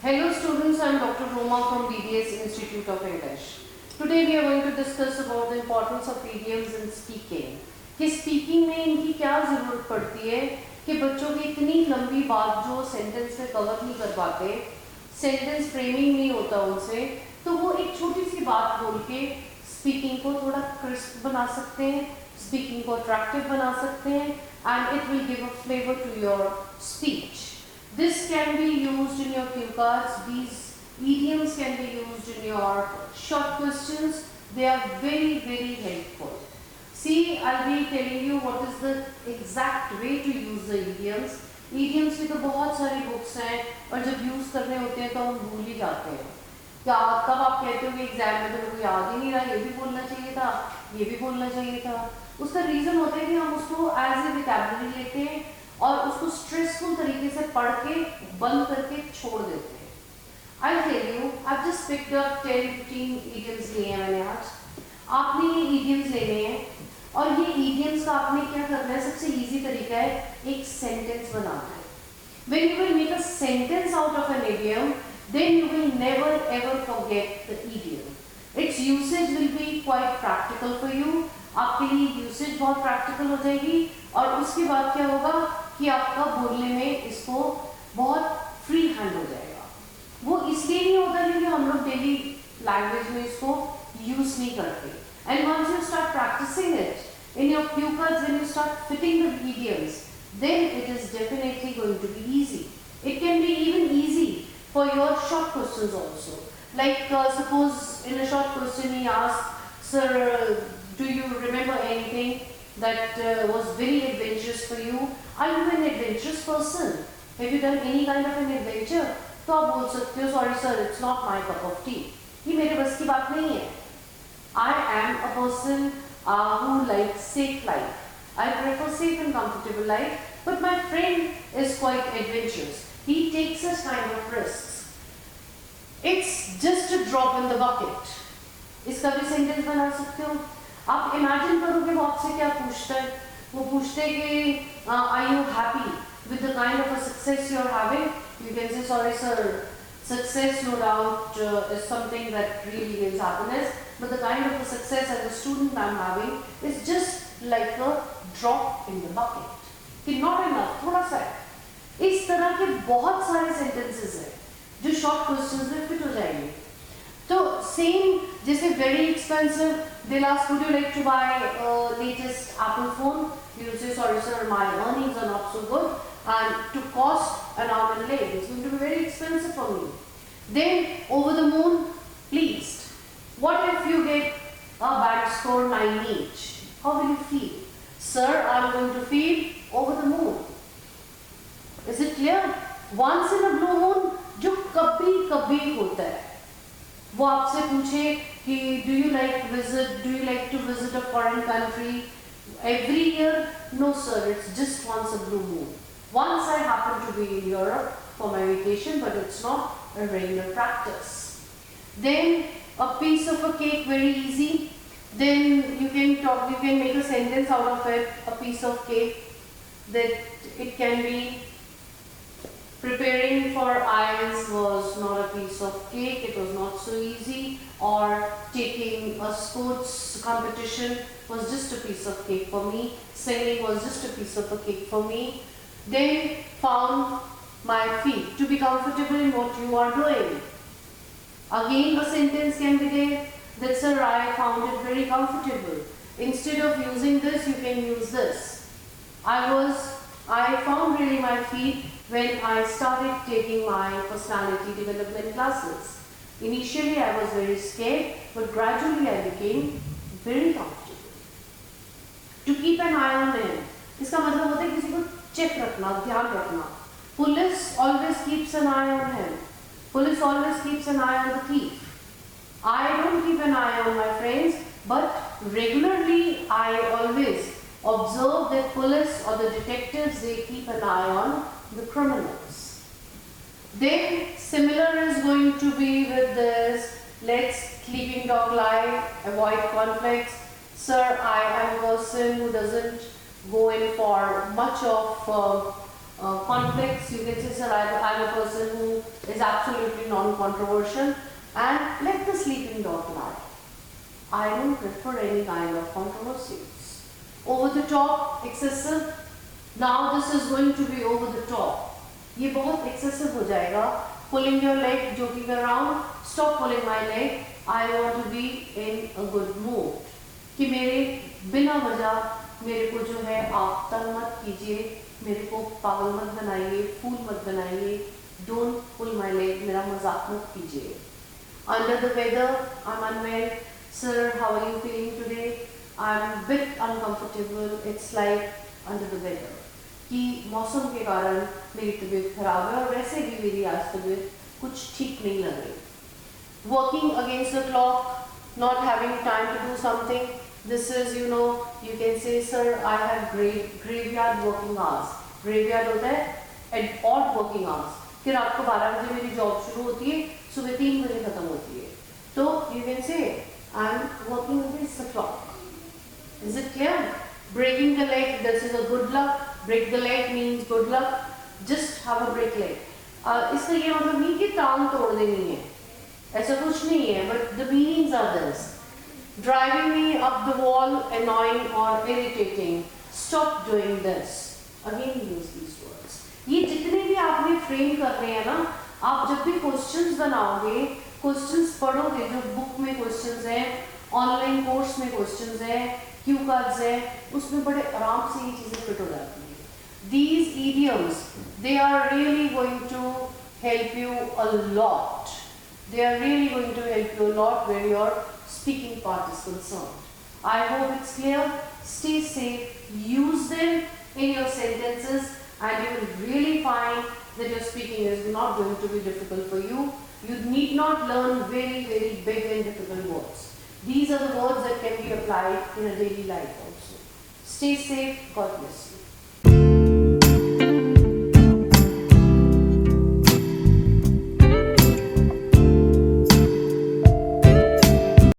Hello students, I am Dr. Roma from BDS Institute of English. Today we are going to discuss about the importance of idioms in speaking. कि speaking में इनकी क्या ज़रूरत पड़ती है कि बच्चों की इतनी लंबी बात जो सेंटेंस में कवर नहीं कर पाते, सेंटेंस फ्रेमिंग नहीं होता उनसे, तो वो एक छोटी सी बात बोल के स्पीकिंग को थोड़ा क्रिस्प बना सकते हैं, स्पीकिंग को अट्रैक्टिव बना सकते हैं and it will give a flavor to your speech. This can be used in your cue cards. These idioms can be used in your short questions. They are very helpful. See, I'll be telling you what is the exact way to use the idioms. Idioms की तो बहुत सारी books हैं और जब use करने होते हैं तो हम भूल ही जाते हैं. क्या कब आप कहते हो कि एग्जाम में तो मेरे को याद ही नहीं रहा, ये भी बोलना चाहिए था, ये भी बोलना चाहिए था. उसका रीज़न होता है कि हम उसको एज ए वोकैबुलरी लेते हैं और उसको स्ट्रेसफुल तरीके से पढ़ के बंद करके छोड़ देते हैं. I tell you, I just picked up 10-15 idioms लिए हैं मैंने आज. आपने ये idioms लेने हैं और ये idioms का आपने क्या करना है, सबसे इजी तरीका है एक सेंटेंस बनाना है. When you will make a sentence out of an idiom, then you will never ever forget the idiom. Its usage will be quite practical for you. आपके लिए यूसेज बहुत प्रैक्टिकल हो जाएगी और उसके बाद क्या होगा कि आपका बोलने में इसको बहुत फ्री हैंड हो जाएगा. वो इसलिए नहीं होता क्योंकि हम लोग डेली लैंग्वेज में इसको यूज नहीं करते. And once you start practising it in your cue cards, when you start fitting the idioms, then it is definitely going to be easy. It can be even easy for your short questions also. Like suppose in a short question he asks, sir, do you remember anything that was very adventurous for you? Are you an adventurous person? Have you done any kind of an adventure? तो आप बोल सकते हो, sorry sir, it's not my cup of tea. ये मेरे बस की बात नहीं है. I am a person who likes safe life. I prefer safe and comfortable life, but my friend is quite adventurous. He takes such kind of risks. It's just a drop in the bucket. इसका भी sentence बना सकते हो. आप imagine करो कि वो आपसे क्या पूछता है. वो पूछते हैं कि are you happy with the kind of a success you are having? You can say, sorry sir, success no doubt is something that really gives happiness, but the kind of a success as a student I am having is just like a drop in the bucket. कि not enough, थोड़ा सा है. इस तरह के बहुत सारे sentences हैं जो short questions में fit हो जाएंगे. तो सेम जैसे very expensive, they'll ask, would you like to buy latest Apple phone? You say, sorry sir, my earnings are not so good and to cost an arm and leg, it's going to be very expensive for me. Then over the moon, pleased. What if you get a band score 9 each? How will you feel? Sir, I'm going to feel over the moon. Is it clear? Once in a blue moon, जो कभी कभी होता है, वो आपसे पूछे कि do you like to visit a foreign country every year? No sir, it's just once a blue moon. Once I happen to be in Europe for my vacation, but it's not a regular practice. Then a piece of a cake, very easy. Then you can make a sentence out of it. A piece of cake, that it can be, preparing for IELTS was not a piece of cake, it was not so easy, or taking a sports competition was just a piece of cake for me, singing was just a piece of a cake for me. Then found my feet to be comfortable in what you are doing. Again the sentence can be there that sir, I found it very comfortable. Instead of using this, you can use this. I found really my feet when I started taking my personality development classes. Initially I was very scared, but gradually I became very comfortable. To keep an eye on him. इसका मतलब होता है किसी को check रखना, ध्यान रखना. Police always keeps an eye on him. Police always keeps an eye on the thief. I don't keep an eye on my friends, but regularly I always observe that police or the detectives, they keep an eye on the criminals. Then similar is going to be with this, let sleeping dog lie, avoid conflicts. Sir, I am a person who doesn't go in for much of conflicts. You can say, sir, I'm a person who is absolutely non-controversial, and let the sleeping dog lie. I don't prefer any kind of controversies. Over the top, excessive. Now this is going to be over the top. ये बहुत excessive हो जाएगा. Pulling your leg, joking around. Stop pulling my leg. I want to be in a good mood. कि मेरे बिना वजह मेरे को जो है आप तंग मत कीजिए, मेरे को पागल मत बनाइए, फूल मत बनाइए. Don't pull my leg. मेरा मजाक मत कीजिए. Under the weather, I'm unwell. Sir, how are you feeling today? I'm a bit uncomfortable. It's like under the weather. कि मौसम के कारण मेरी तबीयत खराब है और वैसे भी मेरी आज तबीयत कुछ ठीक नहीं लग रही. Working against the clock, not having time to do something. This is, you know, you can say, sir, I have graveyard working hours. Graveyard होता है odd working hours. कि रात को 12 बजे मेरी जॉब शुरू होती है, सुबह 3 बजे खत्म होती है. तो you can say, I'm working against the clock. Is it clear? Breaking the leg, this is a good luck. Break the leg means good luck. Just have a break leg. इसका ये मतलब नहीं कि टांग तोड़ देनी है, ऐसा कुछ नहीं है. But the meanings are this: driving me up the wall, annoying or irritating. Stop doing this. Again use these words. ये जितने भी आपने फ्रेम करने हैं ना, आप जब भी क्वेश्चंस बनाओगे, क्वेश्चंस पढ़ोगे, जो बुक में क्वेश्चंस हैं, ऑनलाइन कोर्स में क्वेश्चंस हैं, क्यू कार्ड्स हैं, उसमें बड़े आराम से ये चीज़ें फिट हो जाती हैं. These idioms, they are really going to help you a lot. They are really going to help you a lot where your speaking part is concerned. I hope it's clear. Stay safe. Use them in your sentences, and you will really find that your speaking is not going to be difficult for you. You need not learn very, very big and difficult words. These are the words that can be applied in a daily life also. Stay safe. God bless you.